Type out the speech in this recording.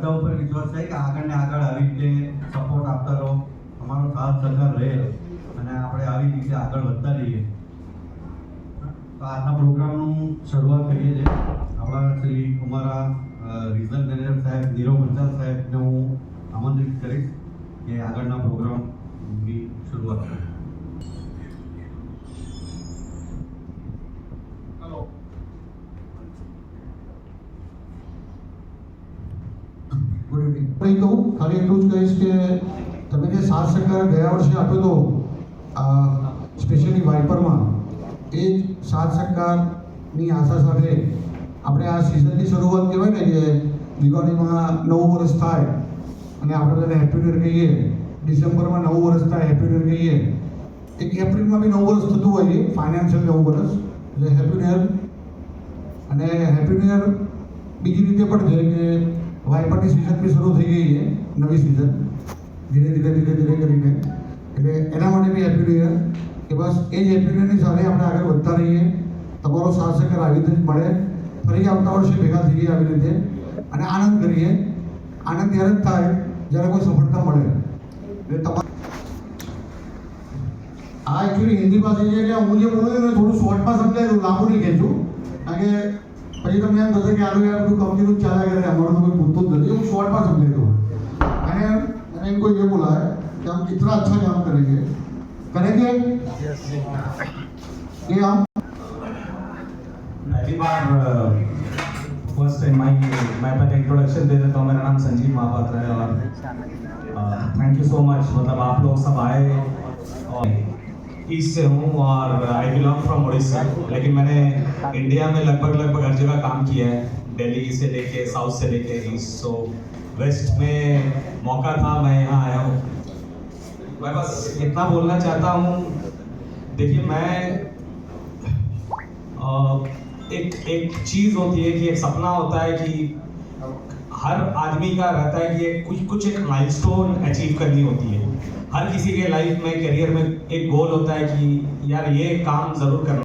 બધા ઉપર વિશ્વાસ છે કે આગળ ને આગળ આવી રીતે સપોર્ટ આપતા રહો, અમારો સાથ સહકાર રહે અને આપણે આવી રીતે આગળ વધતા રહીએ. તો આજના પ્રોગ્રામનું શરૂઆત કરીએ છીએ. આપણા શ્રી અમારા રિજનલ મેનેજર સાહેબ નીરવ પંચાલ સાહેબને હું આમંત્રિત કરીશ કે આગળના પ્રોગ્રામની શરૂઆત કરે. Good evening. નહીં કહું, ખાલી એટલું જ કહીશ કે તમે જે સાથ સહકાર ગયા વર્ષે આપ્યો હતો સ્પેશિયલી વાઇપરમાં, એ જ સાથ સહકારની આશા સાથે આપણે આ સિઝનની શરૂઆત કહેવાય ને કે દિવાળીમાં નવું વર્ષ થાય અને આપણે તેને હેપી ન્યૂ યર કહીએ, ડિસેમ્બરમાં નવું વર્ષ થાય હેપી ન્યૂ યર કહીએ, એક એપ્રિલમાં બી નવું વર્ષ થતું હોય છે ફાઇનાન્શિયલ નવું વર્ષ, એટલે હેપી ન્યૂ યર. અને હેપી ન્યૂ યર બીજી રીતે પણ છે કે વાઇપરની સિઝન બી શરૂ થઈ ગઈ છે, નવી સિઝન ધીરે ધીરે કરીને, એટલે એના માટે બી હેપી ન્યૂ યર કે બસ એ જ હેપી ન્યૂ યરની સાથે આપણે આગળ વધતા રહીએ. તમારો સાથ સહકાર આવી રીતે જ મળે, ફરી આવતા વર્ષે ભેગા થઈએ આવી રીતે અને આનંદ કરીએ. આનંદ ત્યારે જ થાય જ્યારે કોઈ સફળતા મળે. એટલે આ એકચ્યુઅલી હિન્દી પાસે છે કે હું જે બોલું ને થોડું શોર્ટમાં સમજાય દઉં, લાંબુ નહીં ખેંચું, કારણ કે પછી તમને એમ થશે કે આનું યાર બધું કંપનીનું જ ચાલ્યા કરે, અમારું તો કોઈ પૂછતું જ નથી. હું શોર્टમાં સમજાઈ દઉં. અને इनको ये बोला है कि हम कितना अच्छा काम करेंगे कि हम पहली बार फर्स्ट टाइम मैं अपना इंट्रोडक्शन दे देता हूँ. मेरा नाम संजीव महापात्र है और थैंक यू सो मच. मतलब आप लोग सब आए और ईस्ट से हूँ और आई बिलोंग फ्रॉम उड़ीसा, लेकिन मैंने इंडिया में लगभग हर जगह काम किया है, दिल्ली से लेके साउथ से लेके ईस्ट. सो वेस्ट में मौका था, मैं यहाँ आया हूँ. मैं बस इतना बोलना चाहता हूँ, देखिए मैं एक चीज़ होती है कि एक सपना होता है कि हर आदमी का रहता है कि कुछ एक माइलस्टोन अचीव करनी होती है. हर किसी के लाइफ में करियर में एक गोल होता है कि यार ये काम ज़रूर करना.